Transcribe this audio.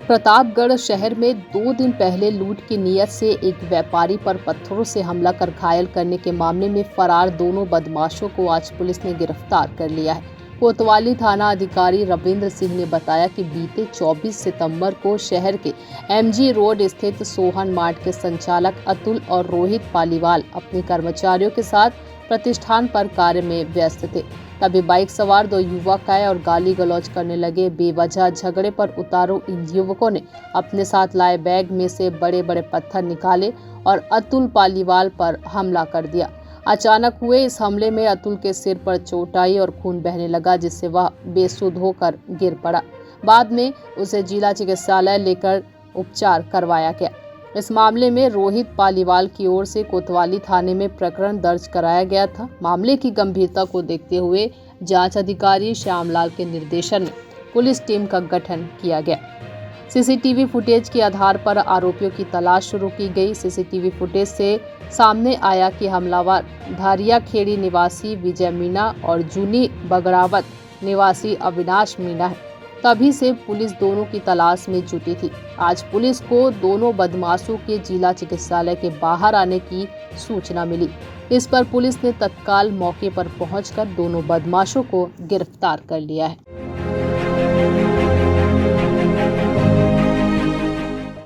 प्रतापगढ़ शहर में 2 दिन पहले लूट की नीयत से एक व्यापारी पर पत्थरों से हमला कर घायल करने के मामले में फरार दोनों बदमाशों को आज पुलिस ने गिरफ्तार कर लिया है। कोतवाली थाना अधिकारी रविंद्र सिंह ने बताया कि बीते 24 सितंबर को शहर के एमजी रोड स्थित सोहन मार्ट के संचालक अतुल और रोहित पालीवाल अपने कर्मचारियों के साथ प्रतिष्ठान पर कार्य में व्यस्त थे। तभी बाइक सवार 2 युवक आए और गाली गलौज करने लगे। बेवजह झगड़े पर उतारू इन युवकों ने अपने साथ लाए बैग में से बड़े बड़े पत्थर निकाले और अतुल पालीवाल पर हमला कर दिया। अचानक हुए इस हमले में अतुल के सिर पर चोट आई और खून बहने लगा, जिससे वह बेसुध होकर गिर पड़ा। बाद में उसे जिला चिकित्सालय लेकर उपचार करवाया गया। इस मामले में रोहित पालीवाल की ओर से कोतवाली थाने में प्रकरण दर्ज कराया गया था। मामले की गंभीरता को देखते हुए जांच अधिकारी श्यामलाल के निर्देशन में पुलिस टीम का गठन किया गया। सीसीटीवी फुटेज के आधार पर आरोपियों की तलाश शुरू की गई। सीसीटीवी फुटेज से सामने आया कि हमलावर धारिया खेड़ी निवासी विजय मीणा और जूनी बगड़ावत निवासी अविनाश मीणा है। तभी से पुलिस दोनों की तलाश में जुटी थी। आज पुलिस को दोनों बदमाशों के जिला चिकित्सालय के बाहर आने की सूचना मिली। इस पर पुलिस ने तत्काल मौके पर पहुंचकर दोनों बदमाशों को गिरफ्तार कर लिया है।